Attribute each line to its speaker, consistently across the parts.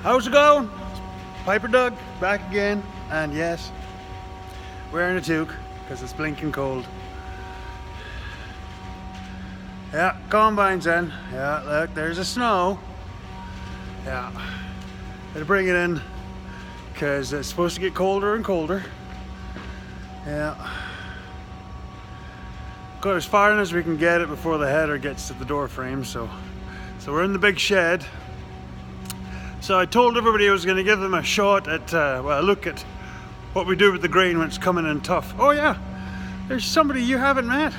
Speaker 1: How's it going? PiperDoug back again, and yes, wearing a toque because it's blinking cold. Yeah, combine's in. Yeah, look, there's the snow. Yeah, gotta bring it in because it's supposed to get colder and colder. Yeah, got as far in as we can get it before the header gets to the door frame. So we're in the big shed. So I told everybody I was going to give them a shot at, well, a look at what we do with the grain when it's coming in tough. Oh yeah, there's somebody you haven't met.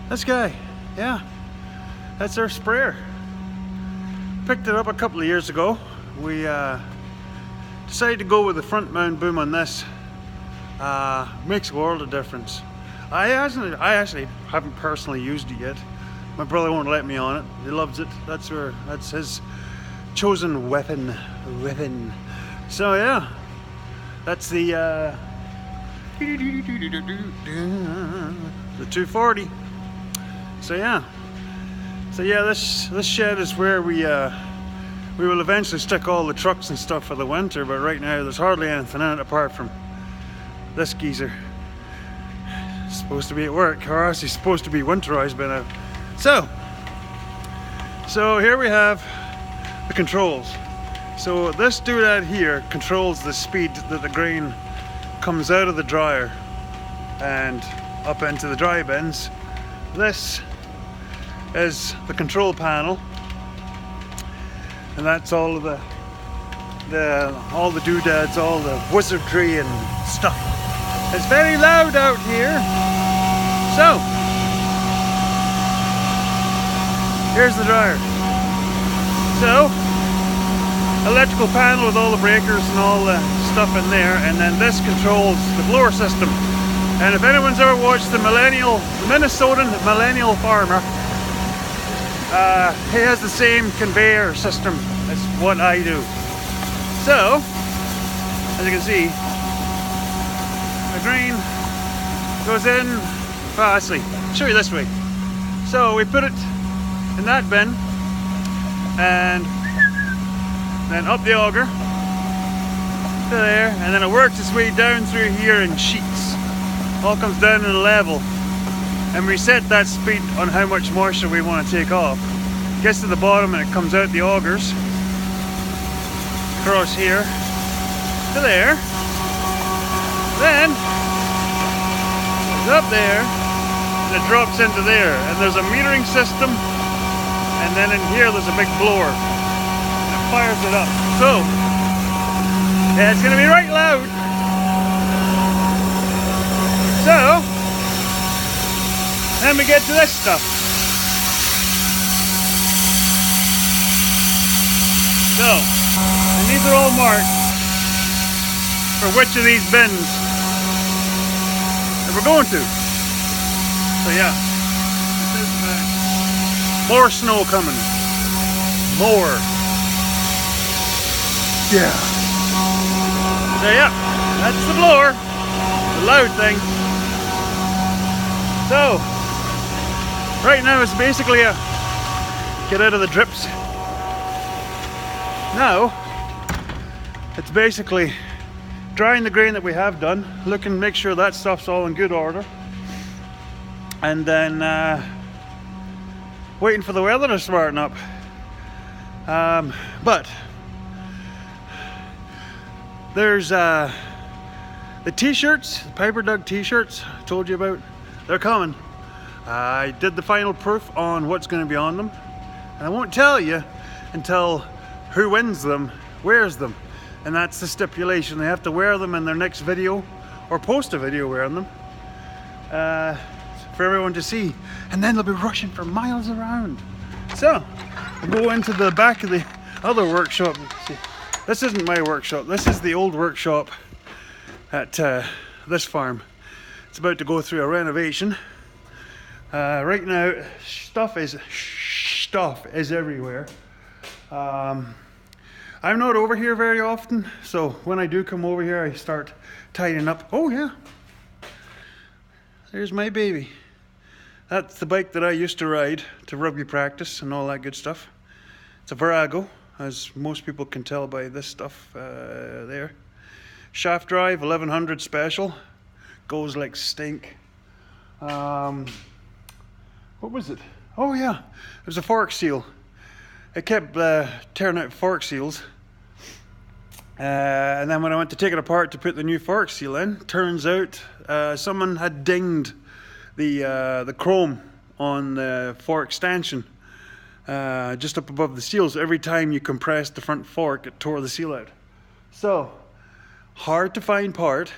Speaker 1: This guy, yeah, that's our sprayer. Picked it up a couple of years ago. We decided to go with the front mount boom on this. Makes a world of difference. I actually haven't personally used it yet. My brother won't let me on it. He loves it. That's his chosen weapon. So yeah, that's the 240. So yeah, this shed is where we will eventually stick all the trucks and stuff for the winter. But right now there's hardly anything in it apart from this geezer. It's supposed to be at work, or else he's supposed to be winterized by now. So here we have the controls. So this doodad here controls the speed that the grain comes out of the dryer and up into the dry bins. This is the control panel, and that's all of all the doodads, all the wizardry and stuff. It's very loud out here. So here's the dryer. So, electrical panel with all the breakers and all the stuff in there, and then this controls the blower system. And if anyone's ever watched the Minnesotan millennial farmer, he has the same conveyor system as what I do. So, as you can see, the grain goes in. Well, actually, I'll show you this way. So we put it in that bin, and then up the auger to there, and then it works its way down through here in sheets. All comes down in a level, and we set that speed on how much moisture we want to take off. Gets to the bottom and it comes out the augers across here to there, then it's up there and it drops into there, and there's a metering system. And then in here there's a big blower, and it fires it up. So, yeah, it's going to be right loud. So, then we get to this stuff. So, and these are all marked for which of these bins that we're going to. So yeah. More snow coming. More. Yeah. So yeah, that's the blower. The loud thing. So, right now it's basically a get out of the drips. Now, it's basically drying the grain that we have done, looking, make sure that stuff's all in good order. And then waiting for the weather to smarten up. But there's the t-shirts, the PiperDoug t-shirts I told you about. They're coming. I did the final proof on what's going to be on them, and I won't tell you until who wins them wears them, and that's the stipulation. They have to wear them in their next video or post a video wearing them for everyone to see, and then they'll be rushing for miles around. So we'll go into the back of the other workshop. See, this isn't my workshop, this is the old workshop at this farm. It's about to go through a renovation. Right now stuff is everywhere. I'm not over here very often, so when I do come over here I start tidying up. Oh yeah, there's my baby. That's the bike that I used to ride to rugby practice and all that good stuff. It's a Virago. as most people can tell by this stuff there. Shaft drive, 1100 special, goes like stink. What was it? Oh yeah, it was a fork seal. It kept tearing out fork seals. And then when I went to take it apart to put the new fork seal in, turns out someone had dinged the chrome on the fork stanchion just up above the seal. So every time you compressed the front fork, it tore the seal out. So hard to find part,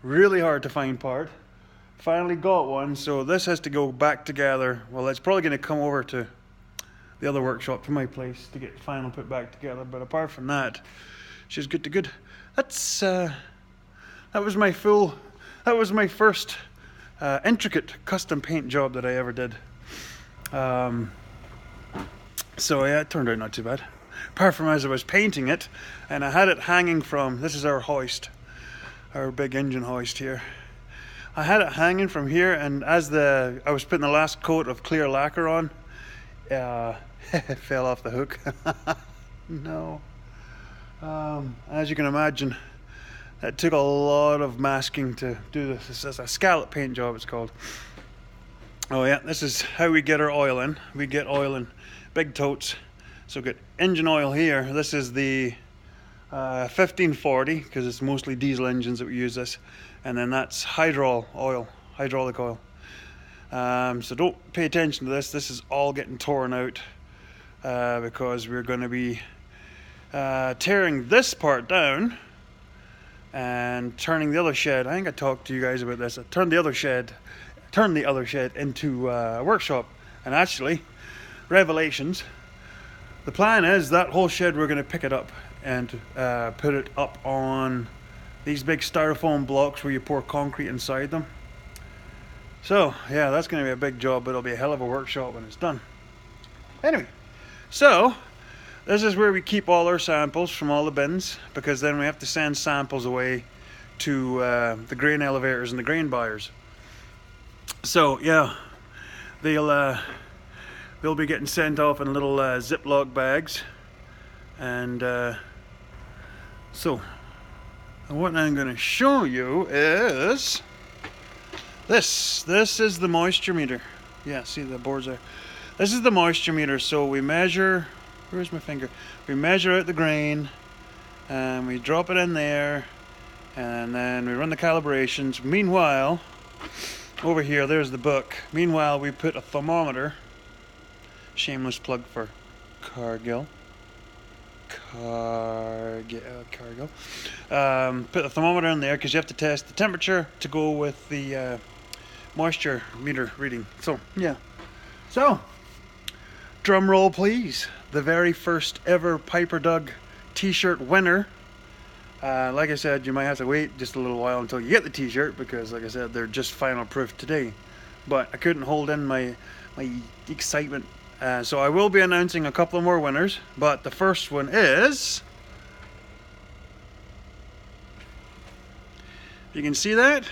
Speaker 1: really hard to find part. Finally got one, so this has to go back together. Well, it's probably going to come over to the other workshop to my place to get final put back together. But apart from that, she's good to good. That's that was my first intricate custom paint job that I ever did. So yeah, it turned out not too bad. Apart from as I was painting it, and I had it hanging from, this is our hoist, our big engine hoist here. I had it hanging from here, and as I was putting the last coat of clear lacquer on, it fell off the hook. No. As you can imagine, it took a lot of masking to do this. This is a scallop paint job, it's called. Oh yeah, this is how we get our oil in. We get oil in big totes. So get engine oil here. This is the 1540, because it's mostly diesel engines that we use this. And then that's hydraulic oil. So don't pay attention to this. This is all getting torn out because we're going to be tearing this part down and turning the other shed. I think I talked to you guys about this. I turned the other shed into a workshop. And actually, revelations. The plan is that whole shed, we're going to pick it up and put it up on these big styrofoam blocks where you pour concrete inside them. So yeah, that's going to be a big job, but it'll be a hell of a workshop when it's done. Anyway, so this is where we keep all our samples from all the bins, because then we have to send samples away to the grain elevators and the grain buyers. So yeah, they'll be getting sent off in little Ziploc bags, and so what I'm going to show you is this. This is the moisture meter. Yeah, see the boards there. This is the moisture meter. So we measure, where's my finger? We measure out the grain, and we drop it in there, and then we run the calibrations. Meanwhile, over here, there's the book. Meanwhile, we put a thermometer. Shameless plug for Cargill. Put the thermometer in there because you have to test the temperature to go with the moisture meter reading. So yeah, so drum roll please. The very first ever PiperDoug T-shirt winner. Like I said, you might have to wait just a little while until you get the T-shirt, because like I said, they're just final proof today. But I couldn't hold in my excitement. So I will be announcing a couple of more winners, but the first one is, if you can see that,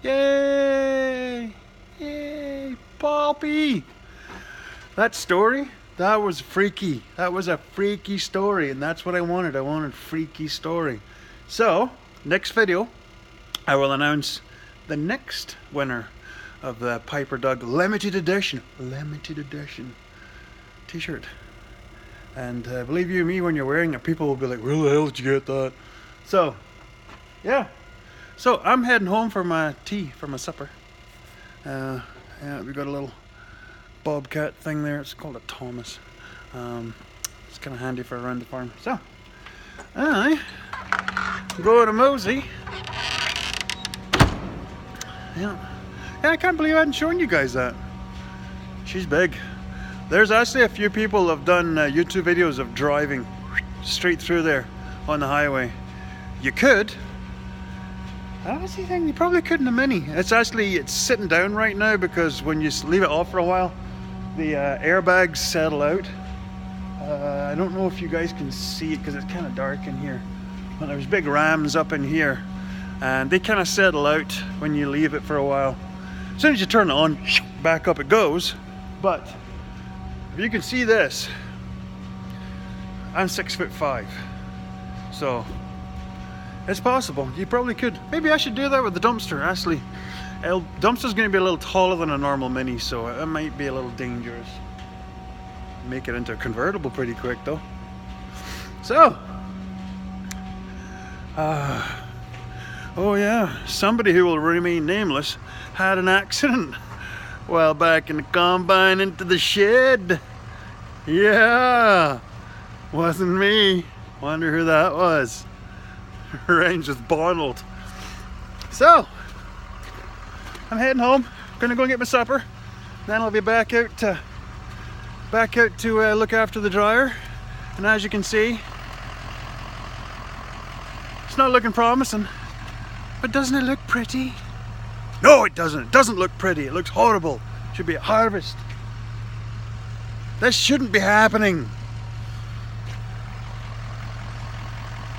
Speaker 1: yay, yay, Poppy. That story, that was freaky. That was a freaky story, and that's what I wanted. I wanted freaky story. So next video, I will announce the next winner of the PiperDoug limited edition T-shirt. And believe you me, when you're wearing it, people will be like, where the hell did you get that? So yeah, so I'm heading home for my tea, for my supper. Yeah, we got a little bobcat thing there. It's called a Thomas. It's kind of handy for around the farm. So I go to Mosey. Yeah, I can't believe I hadn't shown you guys that. She's big. There's actually a few people have done YouTube videos of driving straight through there on the highway. You could. I honestly think you probably could in a Mini. It's sitting down right now because when you leave it off for a while, the airbags settle out. I don't know if you guys can see it because it's kind of dark in here. But there's big rams up in here, and they kind of settle out when you leave it for a while. As soon as you turn it on, back up it goes. But if you can see this, I'm 6'5", so it's possible. You probably could. Maybe I should do that with the dumpster. Actually, dumpster's going to be a little taller than a normal Mini, so it might be a little dangerous. Make it into a convertible pretty quick though. So, oh yeah, somebody who will remain nameless had an accident while back in the combine into the shed. Yeah, wasn't me. Wonder who that was. Range with Bonald. So, I'm heading home. Gonna go get my supper. Then I'll be back out to look after the dryer. And as you can see, it's not looking promising. But doesn't it look pretty? No, it doesn't. It doesn't look pretty. It looks horrible. It should be a harvest. This shouldn't be happening.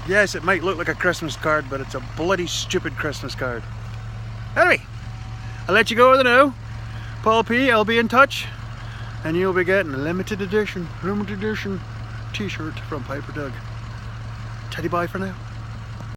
Speaker 1: Yes, it might look like a Christmas card, but it's a bloody stupid Christmas card. Anyway, I'll let you go with it now. Paul P, I'll be in touch. And you'll be getting a limited edition t-shirt from PiperDoug. Teddy bye for now.